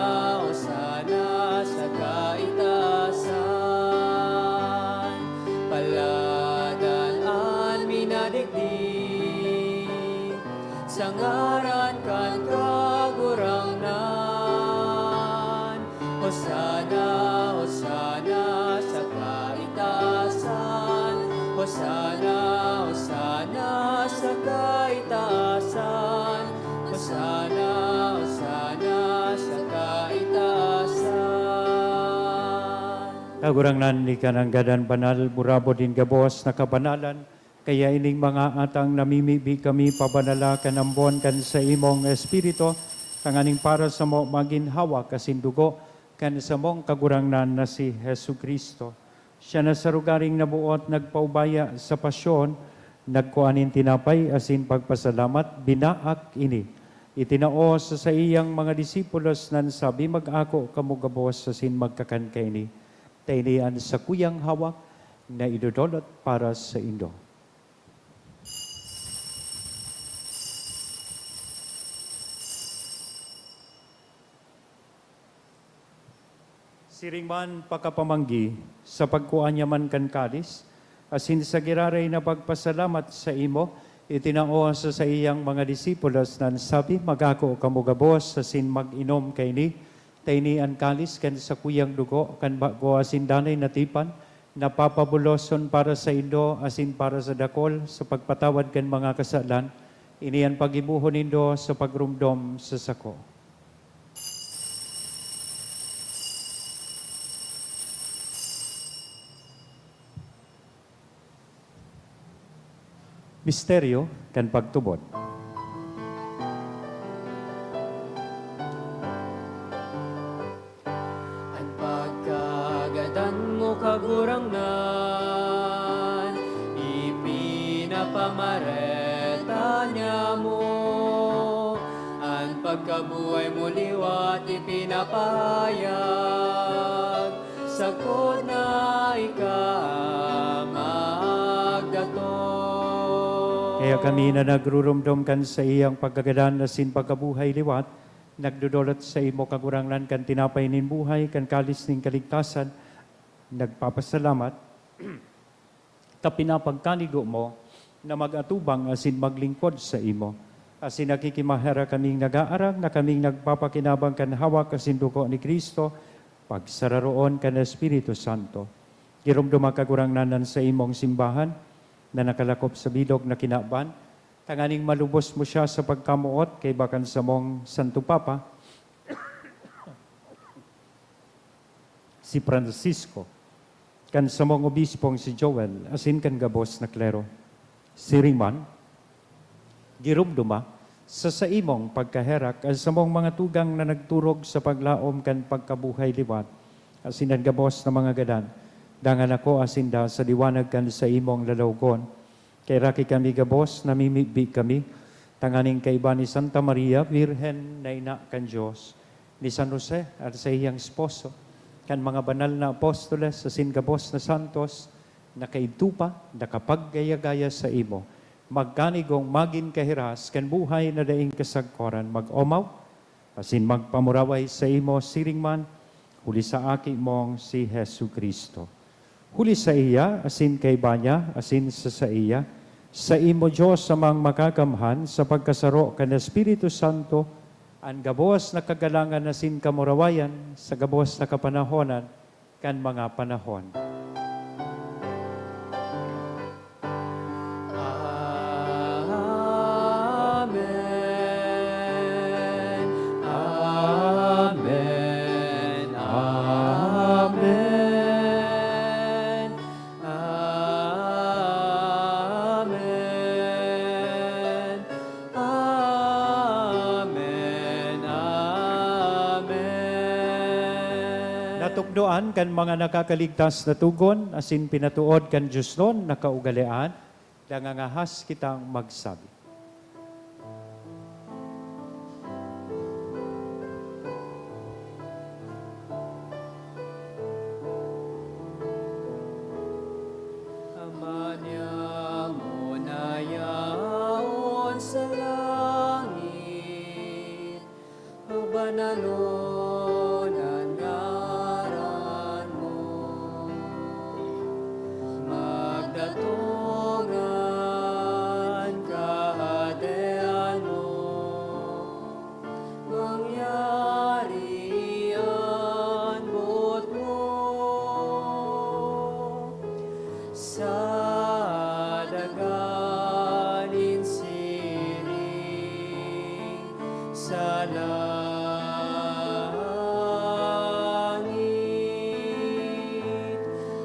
Hosana sa kaitaasan. Paladan minadigdig, sa ngaran kan kagurangnan. Hosana, Hosana sa kaitaasan, Hosana, Hosana sa kaitaasan, Hosana, Hosana sa kaitaasan. Kagurangnan ni kanang gadan banal, burabo din gabos na kabanalan, kaya ining mga atang namimibi kami pabanala kanambon kan sa imong Espiritu, kanganing para sa mo maginhawa kasindugo, kan sa mong kagurangnan na si Hesu Kristo. Siya na sa rugaring nabuot, nagpaubaya sa pasyon, nagkuanin tinapay, asin pagpasalamat, binaak ini. Itinao sa iyang mga disipulos nan sabi, mag-ako kamugabos asin magkakan kaini. Tainian sa kuyang hawak na idudolot para sa Indo. Siringman pakapamanggi sa pagkuanya man kan kalis, asin sa giraray na pagpasalamat sa imo, itinao sa iyang mga disipulos nan sabi, magako kamugabos asin mag-inom kay ni, tayni an kalis kan sa kuyang dugo, kan bago asin danay natipan, napapabuloson para sa Indo, asin para sa dakol, sa pagpatawad kan mga kasalan, iniyan pagibuhon Indo sa pagrumdom sa sako. Misteryo kan pagtubod. Ang pagkagadan mo kagurangnan, ipinapamareta niya mo. Ang pagkabuhay mo liwat ipinapahayag, sakot na ikamagdaton. Kaya kami na nagrurumdom kan sa iyang pagkagadan na sin pagkabuhay liwat, nagdudulot sa imo kaguranglan kan tinapay nin buhay, kan kalis nin kaligtasan, nagpapasalamat, kapinapagkanigo mo, na mag-atubang asin maglingkod sa imo. Asin nakikimahera kaming nag-aarang, na kaming nagpapakinabang kan hawak asin dugo ni Kristo, pagsararoon kan Espiritu Santo. Girumduma kagurangnanan sa imong simbahan, na nakalakop sa bilog na kinaban, tanganing malubos mo siya sa pagkamuot kay bakan sa mong Santo Papa, si Francisco, kan sa mong obispong si Joel, asin kan gabos na klero, si Riman, girumduma sa imong pagkaherak, as sa mong mga tugang na nagturog sa paglaom kan pagkabuhay liwat, asin ang gabos na mga gadan, dangan ako asinda sa liwanag kan sa imong lalawgon. Kay raki kami gabos, namimibi kami, tanganing kaiba ni Santa Maria, Virhen na ina kan Diyos, ni San Jose at sa iyang esposo, kan mga banal na apostoles, asin gabos na santos, na kaitupa, nakapaggaya-gaya sa imo, magkanigong magin kahiras, kan buhay na daing kasagkoran, mag-omaw, asin magpamuraway sa imo siringman, huli sa aki mong si Hesu Kristo. Huli sa iya, asin kay banya, asin sa iya, sa imo Diyos samang makakamhan, sa pagkasaro kan Espiritu Santo, ang gabos na kagalangan asin kamurawayan, sa gabos na kapanahonan, kan mga panahon. Amen. Amen. Amen. Amen. Amen. Amen. Natukdoan kan mga nakakaligtas na tugon, asin pinatuod kan Diyos nun, nakaugalian, langangahas kitang magsabi. Ama niya mo na yaon sa langit, pagbanalon ang ngaran mo. Magdatungan kahadean mo, mangyari ang buot mo. Sa daganin siring sa langit,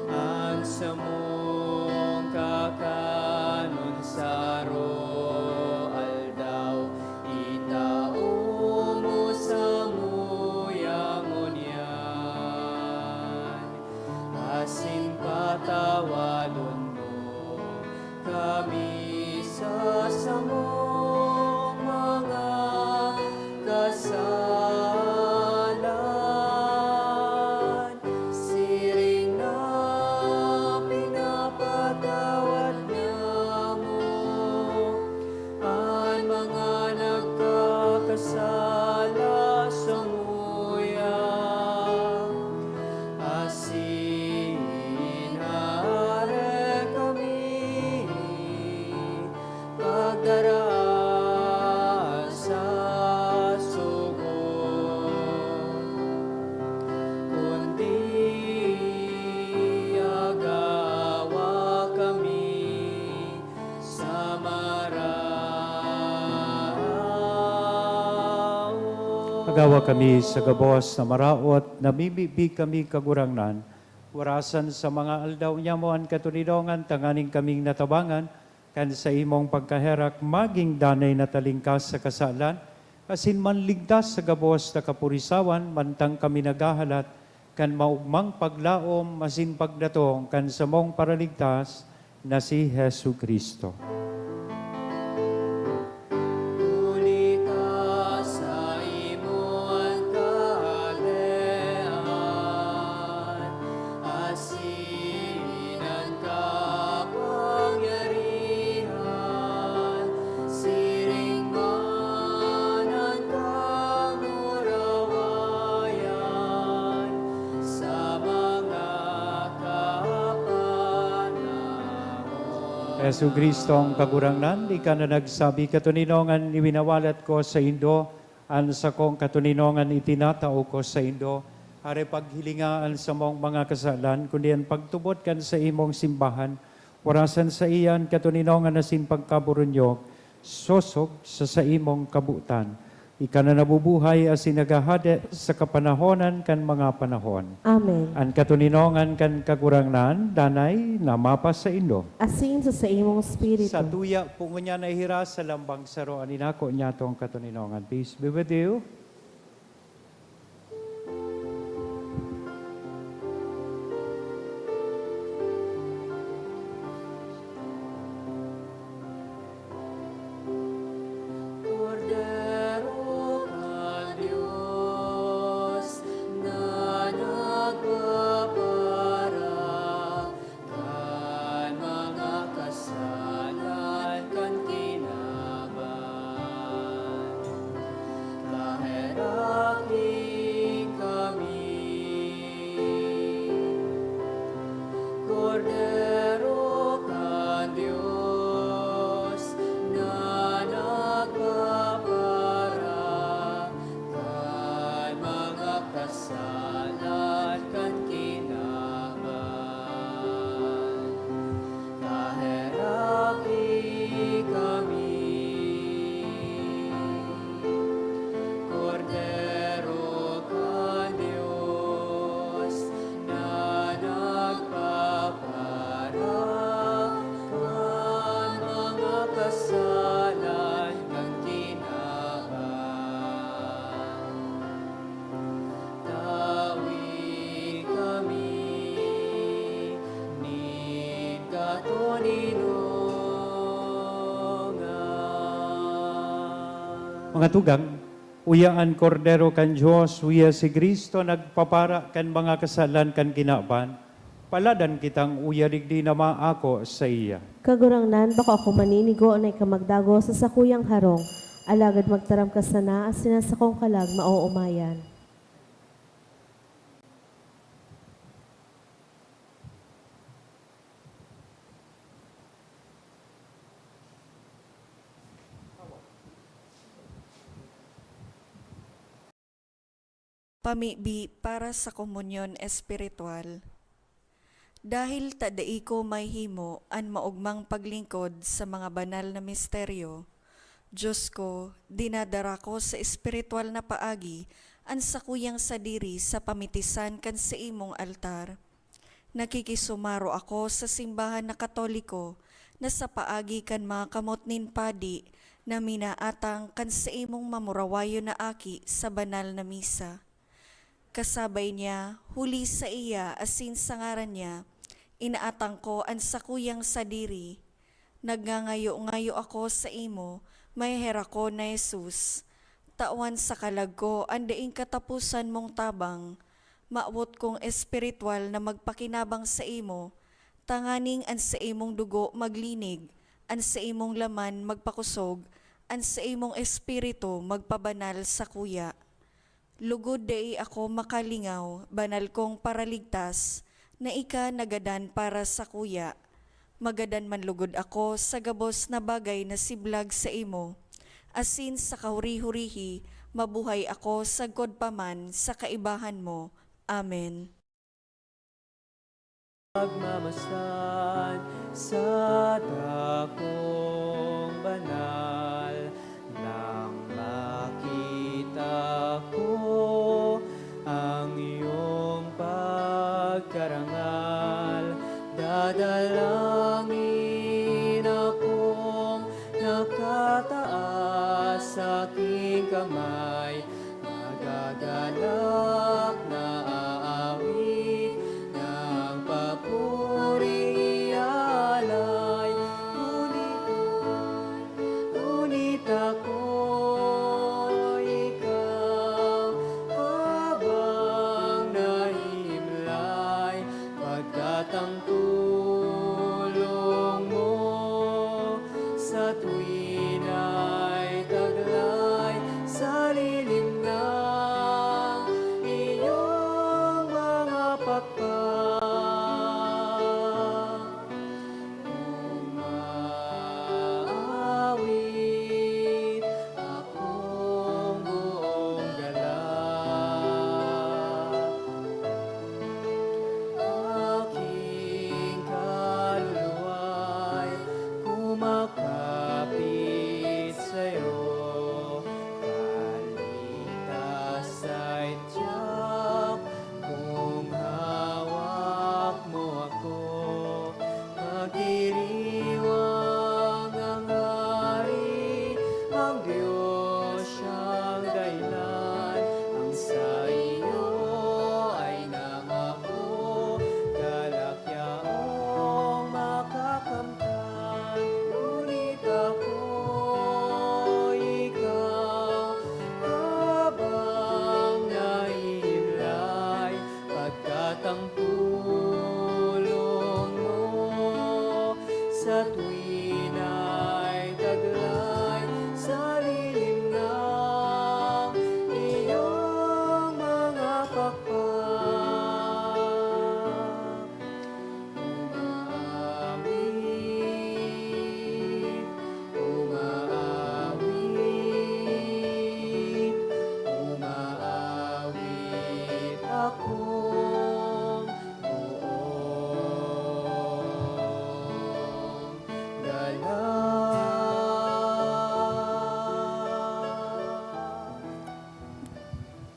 ang samong kakanon sa roal daw, itaong mo sa muyangon yan. Asin patawadon mo kami sa samong mga kasalan. Siring na pinapatawad niya mo ang mga nagkakasala sa muya. Asin hare kami pagdara sa sugon, kundi agawa kami sa maraon. Agawa kami sa gabos na maraot, namimibi kami kagurangnan, warasan sa mga aldaw niya mo ang katunidongan, tanganing kaming natabangan, kan sa imong pagkaherak, maging danay na talingkas sa kasalan, asin manligtas sa gabos na kapurisawan, mantang kami nagahalat, kan maugmang paglaom, asin pagdatong, kan sa mong paraligtas, na si Hesu Kristo. Huli ka sa imo ang kahadean, asin ang kapangyarihan, siring man ang kamurawayan, sa mga kapanahon. Yesu Kristo ang kagurangnan, di ka na nagsabi katuninongan iwinawalat ko sa Indo, an sa kong katuninongan itinatao ko sa Indo, are paghilingaan sa mong mga kasalan, kundi ang pagtubot kan sa imong simbahan, warasan sa iyan katuninongan na sin pagkaburunyok, sosog sa imong kabutan. Ika na nabubuhay as sinagahade sa kapanahonan kan mga panahon. Amen. Ang katuninongan kan kagurangnan, danay namapas sa Indo. Asin sa imong Espiritu. Sa tuya, pungo niya nahira sa lambang saro, aninako niya tong katuninongan. Peace be with you. Cordero ka Diyos na nagpapara kan mga kasalan kan kinaban. Kahit kasalan kan kinaban. Kaheraki kami, Kordero ka Diyos, na nagpapara kan mga kasalan ng kinaban. Tawi kami, nid katuninungan. Mga tugang, uyaan kordero kan Diyos, uya si Kristo nagpapara kan mga kasalan kan kinaban, paladan kitang uya digdi na maako sa iya. Kagurangnan, baka ako maninigo na ikamagdago sa sakuyang harong, alagad magtaram ka sana, as sinasakong kalag mauumayan. Pamibi para sa komunyon espiritual. Dahil tadai ko may himo an maugmang paglingkod sa mga banal na misteryo, Diyos ko, dinadara ko sa espiritual na paagi an sakuyang sadiri sa pamitisan kan sa imong altar. Nakikisumaro ako sa simbahan na Katoliko na sa paagi kan mga kamot nin padi na minaatang kan sa imong mamurawayo na aki sa banal na misa. Kasabay niya, huli sa iya asin sa ngaran niya, inaatang ko ang sakuyang sadiri. Nagngangayo-ngayo ako sa imo, may hera ko na Jesus. Tawan sa kalag ko, andaing katapusan mong tabang. Maawot kong espiritual na magpakinabang sa imo, tanganing an sa imong dugo maglinig, an sa imong laman magpakusog, an sa imong espiritu magpabanal sa kuya. Lugod dai ako makalingaw, banal kong paraligtas, na ika nagadan para sa kuya. Magadan man lugod ako sa gabos na bagay na siblag sa imo. Asin sa kahuri-hurihi, mabuhay ako sa godpaman sa kaibahan mo. Amen. Pagmamasdan sa dakong banal, nang makita ko ang iyong pagkarangal, dadalangin akong nakataas sa aking kamay, magagalak na aawit ng papuri alay. Ngunit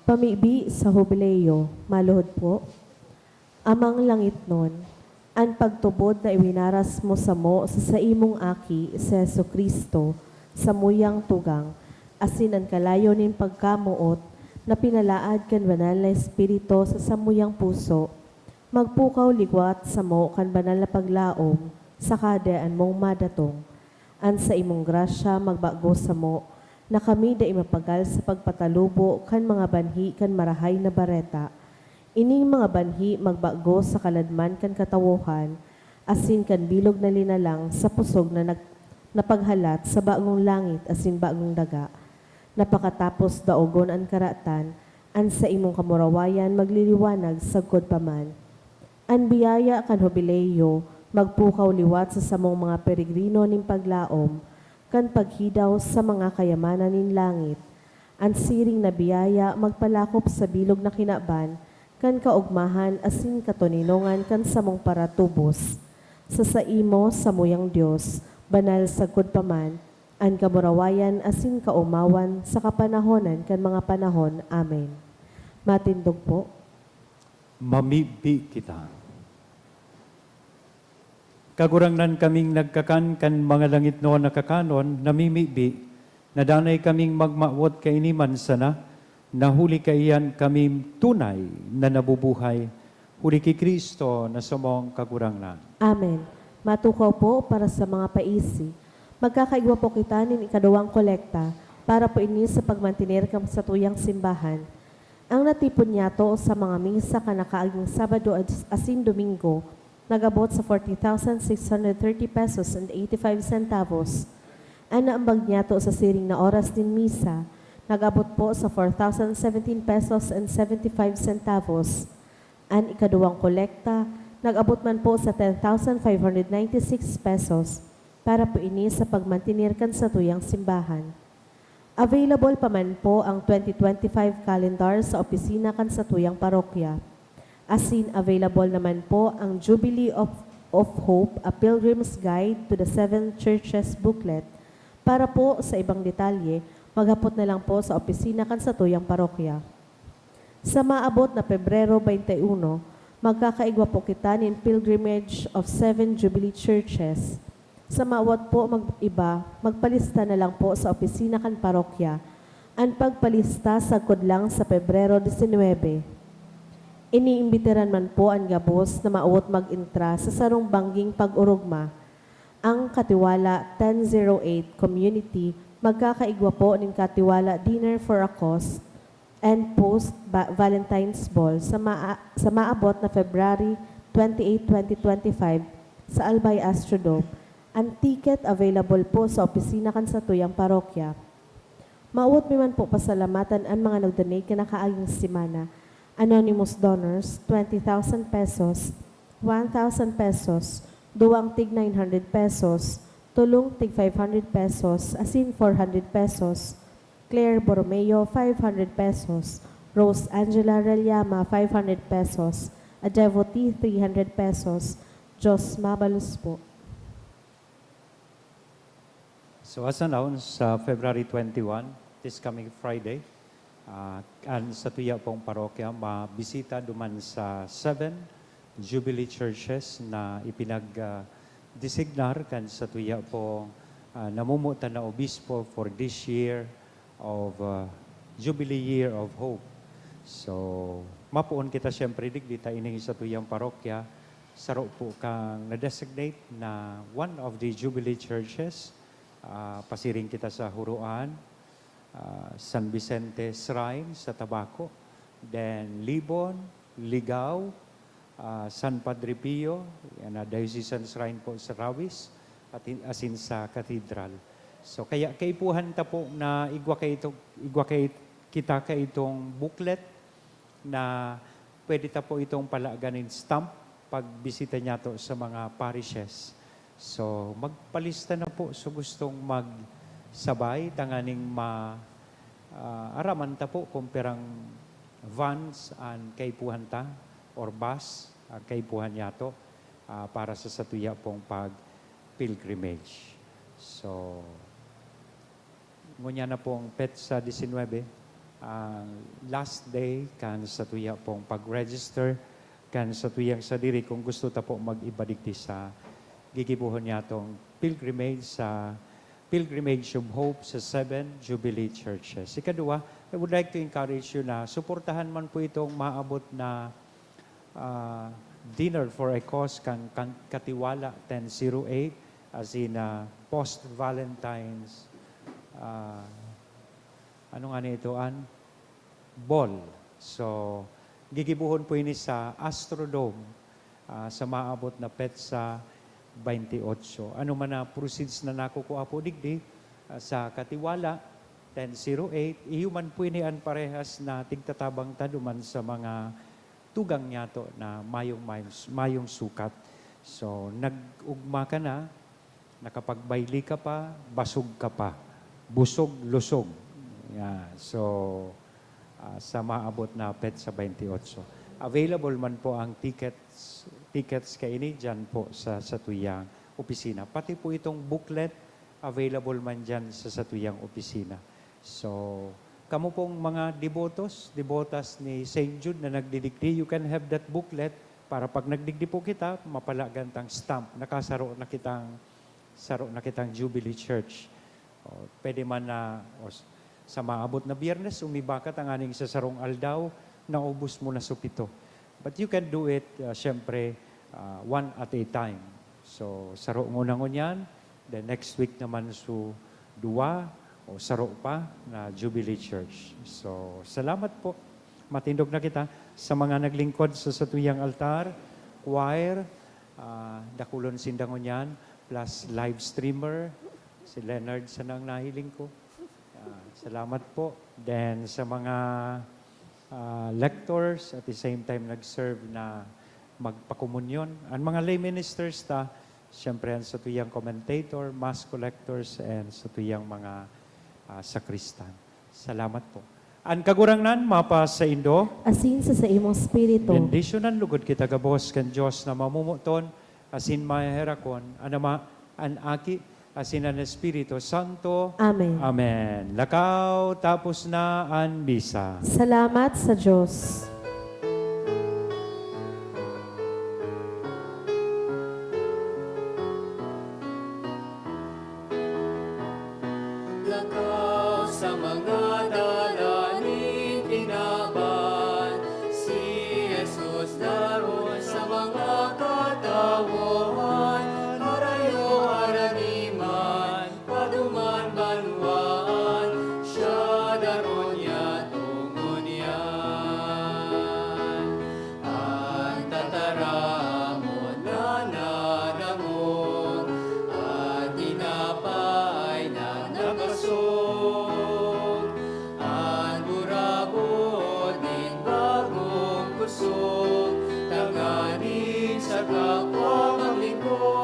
Pamibi sa Jubileo, maluhod po. Amang langit nun, ang pagtubod na iwinaras mo sa imong aki sa Yesu Kristo, sa muyang tugang, asin ang kalayo nin pagkamuot, na pinalaad kan banal na Espiritu sa samuyang puso, magpukaw ligwat sa mo kan banal na paglaom, sa kadaan mong madatong. An sa imong grasya magbago sa mo, na kami da imapagal sa pagpatalubo kan mga banhi kan marahay na bareta. Ining mga banhi magbago sa kaladman kan katawuhan, asin kan bilog na linalang sa pusog na napaghalat sa bagong langit asin bagong daga. Napakatapos daogon ang karatan, an sa imong kamurawayan magliliwanag sagkod paman. An biyaya kan Jubileo, magpukaw liwat sa samong mga peregrino ning paglaom, kan paghidaw sa mga kayamanan nin langit. Ang siring na biyaya magpalakop sa bilog na kinaban, kan kaugmahan asin katuninongan kan samong paratubos. Sa saimo samuyang Dios, banal sagkod paman, ang kamurawayan asin kaumawan sa kapanahonan kan mga panahon. Amen. Matindog po. Mamibi kita. Kagurangnan kaming nagkakan kan mga langit no nakakanon, namimibi, nadanay kaming magmawot kainiman sana, nahuli kaiyan kami tunay na nabubuhay, huli kay Kristo na sumong kagurangnan. Amen. Matukaw po para sa mga paisi. Magkakaigwa po kita nin ikadawang kolekta para po ini sa pagmantinir kam sa tuyang simbahan. Ang natipon niya to sa mga misa kanakaaging Sabado asin Domingo, nagabot sa 40,630 pesos and 85 centavos. Ang naambag niya to sa siring na oras din misa, nagabot po sa 4,017 pesos and 75 centavos. Ang ikadawang kolekta, nag-abot man po sa 10,596 pesos para po ini sa pagmantinirkan sa tuyang simbahan. Available pa man po ang 2025 calendar sa opisina kan sa tuyang parokya. Asin available naman po ang Jubilee of Hope, a Pilgrim's Guide to the Seven Churches booklet. Para po sa ibang detalye, maghapot na lang po sa opisina kan sa tuyang parokya. Sa maabot na Pebrero 21, magkakaigwa po kita nin pilgrimage of 7 Jubilee Churches. Sa maawat po mag-iba, magpalista na lang po sa opisina kan parokya. Ang pagpalista sagkod lang sa Pebrero 19. Iniimbitiran man po ang gabos na maawat mag-intra sa sarong bangging pag-urugma. Ang Katiwala 1008 Community magkakaigwa po ng Katiwala Dinner for a Cause and Post-Valentine's Ball sa maabot na February 28, 2025 sa Albay Astrodome. Ang ticket available po sa opisina kan sa tuyang parokya. Maawat mi man po pasalamatan ang mga nagdonate ka nakaaging simana. Anonymous donors, 20,000 pesos, 1,000 pesos, duwang tig 900 pesos, tulong tig 500 pesos, asin 400 pesos, Claire Borromeo, 500 pesos, Rose Angela Reliama, 500 pesos, a devotee, 300 pesos, Jos Mabalus po. So as announced, sa February 21, this coming Friday, ang sa tuya pong parokya, mabisita duman sa 7 Jubilee Churches na ipinag-designar kan sa tuya pong namumutan na obispo for this year of Jubilee Year of Hope. So, mapuon kita siyempre digdita ining sa tuyang parokya, saro po kang na-designate na one of the Jubilee Churches. Pasiring kita sa Huruan, San Vicente Shrine sa Tabaco, then Libon, Ligao, San Padre Pio, yan na Diocesan Shrine po sa Rawis, at asin sa Cathedral. So kaya kaipuhan ta po na igwa kita kay itong booklet na pwede ta po itong palaganin stamp pag bisita niya to sa mga parishes. So magpalista na po so gustong magsabay tanganing araman ta po kung perang vans ang kaipuhan ta or bus ang kaipuhan niya to para sa satuya pong pag-pilgrimage. So, ngunya na pong petsa 19, last day kan sa tuya pong pag-register kan sa tuyang sa diri kung gusto ta po mag-ibadigti sa gigibuhon niya tong pilgrimage sa Pilgrimage of Hope sa 7 Jubilee Churches. Ikadua, I would like to encourage you na suportahan man po itong maabot na dinner for a cause kan Katiwala 1008 as in post-Valentine's ano nga ito ball. So, gigibuhon po ini sa Astrodome sa maabot na petsa 28. Ano man na proceeds na nakukuha po digdi sa Katiwala 1008, ihuman po inian parehas na tigtatabang taduman sa mga tugang niyato na mayong sukat. So, nag-ugma ka na, nakapagbayli ka pa, basog ka pa, busog, lusog. Yeah. So, sa maabot na petsa 28. Available man po ang tickets kaini dyan po sa tuyang opisina. Pati po itong booklet, available man dyan sa tuyang opisina. So, kamo pong mga devotas ni St. Jude na nagdidikti, you can have that booklet para pag nagdigdi po kita, mapalagantang stamp, nakasaro na kitang Jubilee Church. O, pwede man na sa maabot na Biyernes, umibakat ang aning sa sarong aldaw, naubos mo na supito. But you can do it, syempre, one at a time. So, saro ngunangon yan. Then next week naman so dua o saro pa na Jubilee Church. So, salamat po. Matindog na kita sa mga naglingkod sa satuyang altar, choir, dakulon sindangon yan, plus live streamer, si Leonard sa nang nahiling ko. Salamat po. Then sa mga lectors at the same time nag-serve na magpakomunyon. Ang mga lay ministers ta, siyempre sa tuyang commentator, mass collectors, and sa tuyang mga sakristan. Salamat po. Ang kagurangnan, mapa sa Indo, Asin sa imong spirito. bendisyonan lugod kita gabos kan Diyos na mamumuton, asin maherakon, anama, an aki, asin ang Espiritu Santo. Amen. Amen. Lakaw, tapos na ang bisa. Salamat sa Diyos. Lakaw sa mga dalanin tinaban, si Jesus daron sa mga katawan, harayo haraniman, paduman banwaan, siya daron niya tungon yan. Ang tataramon na nanamon, at tinapay na nakasog, ang burabot din bagong kusog, tanganin sa kapwa maglingkod.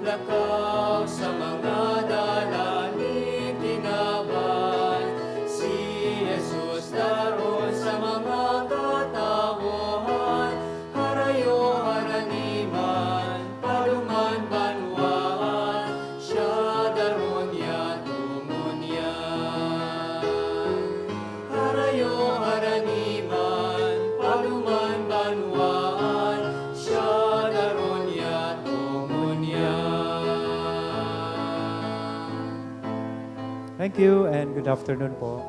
Lakaw sa mga dalanin tinaban, si Jesus daron sa mga katawhan, harayo haraniman, paduman banwaan, siya daron niya tungon yan. Harayo haraniman, paduman banwaan, siya daron niya tungon yan. Thank you and good afternoon po.